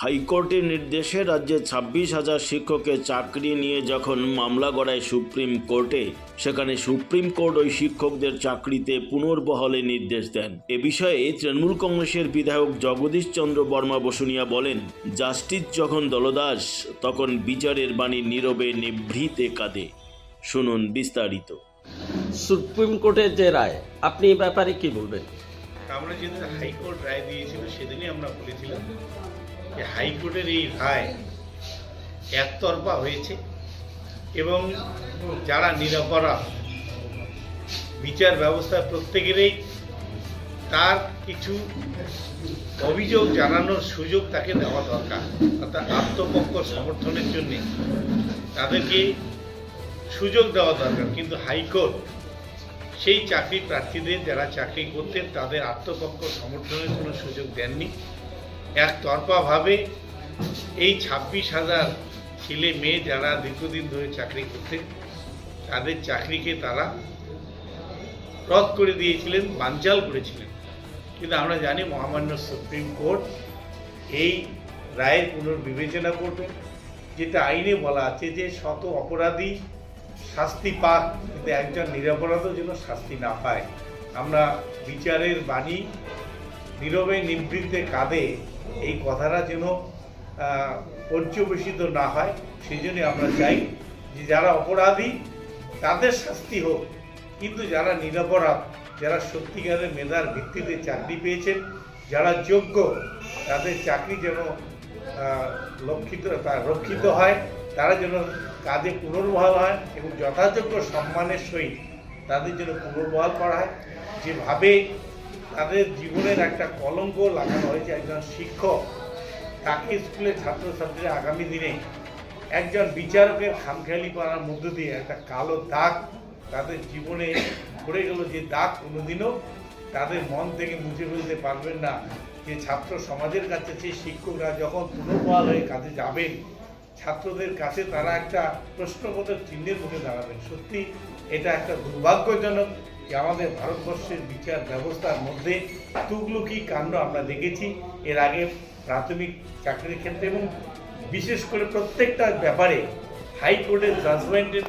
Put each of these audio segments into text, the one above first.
হাইকোর্টের নির্দেশে রাজ্যে 26,000 শিক্ষকের চাকরি নিয়ে যখন মামলা গড়ায় সুপ্রিম কোর্টে, সেখানে সুপ্রিম কোর্ট ওই শিক্ষকদের চাকরিতে পুনর্বহালের নির্দেশ দেন। এ বিষয়ে তৃণমূল কংগ্রেসের বিধায়ক জগদীশ চন্দ্র বর্মা বসুনিয়া বলেন, জাস্টিস যখন দলদাস, তখন বিচারের বাণী নীরবে নিভৃতে কাঁদে। শুনুন বিস্তারিত। সুপ্রিম কোর্টের যে রায়, আপনি এই ব্যাপারে কি বলবেন? আমরা যেদিন হাইকোর্ট রায় দিয়েছিল সেদিনই আমরা বলেছিলাম যে হাইকোর্টের এই রায় একতরফা হয়েছে এবং যারা নিরপরাধ, বিচার ব্যবস্থায় প্রত্যেকেরই তার কিছু অভিযোগ জানানোর সুযোগ তাকে দেওয়া দরকার। অর্থাৎ আত্মপক্ষ সমর্থনের জন্যে তাদেরকে সুযোগ দেওয়া দরকার, কিন্তু হাইকোর্ট সেই চাকরি প্রার্থীদের যারা চাকরি করতেন তাদের আত্মপক্ষ সমর্থনের কোনো সুযোগ দেননি। একতরফাভাবে এই 26,000 ছেলে মেয়ে যারা দীর্ঘদিন ধরে চাকরি করতেন তাদের চাকরিকে তারা রদ করে দিয়েছিলেন, বানচাল করেছিলেন। কিন্তু আমরা জানি মহামান্য সুপ্রিম কোর্ট এই রায়ের পুনর্বিবেচনা করবে, যেটা আইনে বলা আছে যে শত অপরাধী শাস্তি পাক, কিন্তু একজন নিরপরাধও যেন শাস্তি না পায়। আমরা বিচারের বাণী নীরবে নিভৃতে কাঁদে, এই কথাটা যেন পর্যবেসিত না হয়, সেই জন্য আমরা চাই যে যারা অপরাধী তাদের শাস্তি হোক, কিন্তু যারা নিরপরাধ, যারা সত্যিকারের মেধার ভিত্তিতে চাকরি পেয়েছেন, যারা যোগ্য, তাদের চাকরি যেন রক্ষিত হয়, তারা যেন কাজে পুনর্বহাল হয় এবং যথাযোগ্য সম্মানের সহিত তাদের যেন পুনর্বহাল করা হয়। যেভাবে তাদের জীবনের একটা কলঙ্ক লাগানো হয়েছে, একজন শিক্ষক তাকে স্কুলের ছাত্রছাত্রীরা আগামী দিনে একজন বিচারকের খামখেয়ালি করার মধ্য দিয়ে একটা কালো দাগ তাদের জীবনে পড়ে গেল, যে দাগ কোনোদিনও তাদের মন থেকে মুছে ফেলতে পারবেন না। যে ছাত্র সমাজের কাছে সেই শিক্ষকরা যখন পুনর্বহাল হয়ে কাজে যাবেন, ছাত্রদের কাছে তারা একটা প্রশ্নবোধক চিহ্নের মুখে দাঁড়াবেন। সত্যি এটা একটা দুর্ভাগ্যজনক যে আমাদের ভারতবর্ষের বিচার ব্যবস্থার মধ্যে তুগলুকি কাণ্ড আমরা দেখেছি এর আগে প্রাথমিক চাকরির ক্ষেত্রে, এবং বিশেষ করে প্রত্যেকটা ব্যাপারে হাইকোর্টের জাজমেন্টের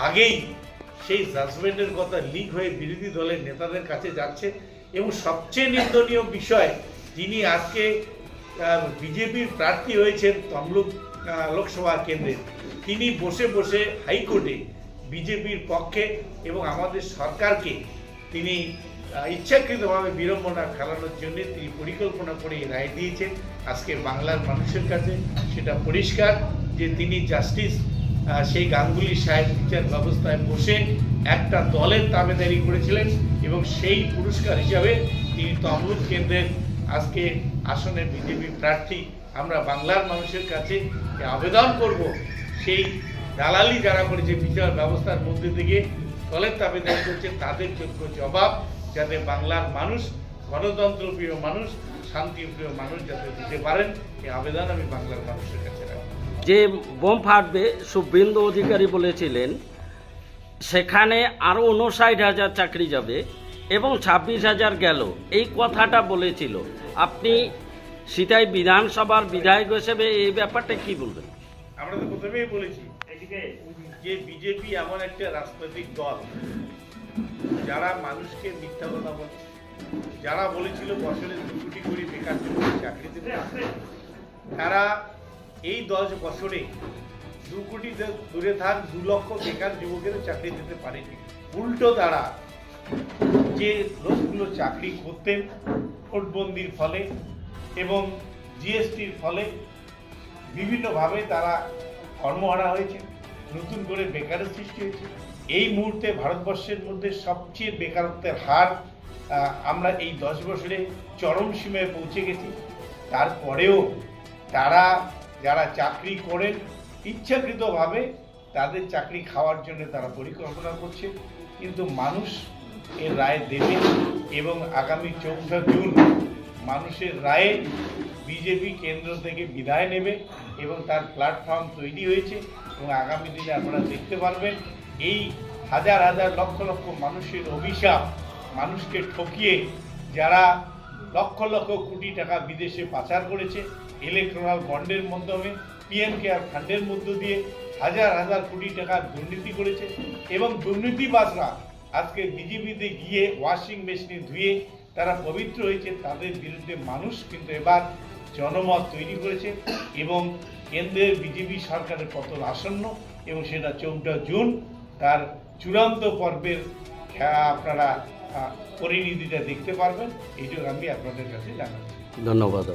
আগেই সেই জাজমেন্টের কথা লিক হয়ে বিরোধী দলের নেতাদের কাছে যাচ্ছে। এবং সবচেয়ে নিন্দনীয় বিষয়, যিনি আজকে বিজেপির প্রার্থী হয়েছেন তমলুক লোকসভা কেন্দ্রে, তিনি বসে বসে হাইকোর্টে বিজেপির পক্ষে এবং আমাদের সরকারকে তিনি ইচ্ছাকৃতভাবে বিড়ম্বনা ফেলানোর জন্য তিনি পরিকল্পনা করে রায় দিয়েছেন। আজকে বাংলার মানুষের কাছে সেটা পরিষ্কার যে তিনি জাস্টিস সেই গাঙ্গুলি সাহেব বিচার ব্যবস্থায় বসে একটা দলের দাবেদারি করেছিলেন এবং সেই পুরস্কার হিসাবে তিনি তমলুক কেন্দ্রের আজকে আসনে বিজেপি প্রার্থী। আমরা বাংলার মানুষের কাছে আবেদন করব, সেই দালালি যারা করেছে বিচার ব্যবস্থার মধ্যে থেকে দলের দাবিদারি করছে, তাদের যোগ্য জবাব যাতে বাংলার মানুষ, গণতন্ত্রপ্রিয় মানুষ, শান্তিপ্রিয় মানুষ যাতে দিতে পারেন, এই আবেদন আমি বাংলার মানুষের কাছে রাখি। যে বোম ফাটবে শুভেন্দু অধিকারী বলেছিলেন সেখানে আরও 59,000 চাকরি যাবে এবং 26,000 গেল, এই কথাটা বলেছিল। আপনি সিতাই বিধানসভার বিধায়ক হিসেবে এই ব্যাপারটা কি বলবেন? আমরা তো প্রথমেই বলেছি যে বিজেপি এমন একটা রাজনৈতিক দল যারা মানুষকে মিথ্যা কথা বলে, যারা বলেছিল বছরে 2 কোটি করে বেকার যুবকের চাকরি দেবে, তারা এই 10 বছরে 2 কোটি দূরে থাক 2 লক্ষ বেকার যুবকেরও চাকরি দিতে পারেনি। উল্টো তারা যে লোকগুলো চাকরি করতেন নোটবন্দির ফলে এবং জিএসটির ফলে বিভিন্নভাবে তারা কর্মহারা হয়েছে, নতুন করে বেকারের সৃষ্টি হয়েছে। এই মুহূর্তে ভারতবর্ষের মধ্যে সবচেয়ে বেকারত্বের হার আমরা এই 10 বছরে চরম সীমায় পৌঁছে গেছি। তারপরেও তারা যারা চাকরি করেন ইচ্ছাকৃতভাবে তাদের চাকরি খাওয়ার জন্য তারা পরিকল্পনা করছে, কিন্তু মানুষ এর রায় দেবে এবং আগামী 4 জুন মানুষের রায়ে বিজেপি কেন্দ্র থেকে বিদায় নেবে এবং তার প্ল্যাটফর্ম তৈরি হয়েছে। এবং আগামী দিনে আপনারা দেখতে পারবেন এই হাজার হাজার লক্ষ লক্ষ মানুষের অভিশাপ, মানুষকে ঠকিয়ে যারা লক্ষ লক্ষ কোটি টাকা বিদেশে পাচার করেছে, ইলেকট্রাল বন্ডের মাধ্যমে, পিএম কেয়ার ফান্ডের মধ্য দিয়ে হাজার হাজার কোটি টাকার দুর্নীতি করেছে এবং দুর্নীতিবাজরা আজকে বিজেপিতে গিয়ে ওয়াশিং মেশিনে ধুয়ে তারা পবিত্র হয়েছে। তাদের বিরুদ্ধে মানুষ কিন্তু এবার জনমত তৈরি করেছে এবং কেন্দ্রের বিজেপি সরকারের পতন আসন্ন এবং সেটা 14 জুন তার চূড়ান্ত পর্বের আপনারা পরিণতিটা দেখতে পারবেন। এইটুকু আমি আপনাদের কাছে জানাচ্ছি। ধন্যবাদ।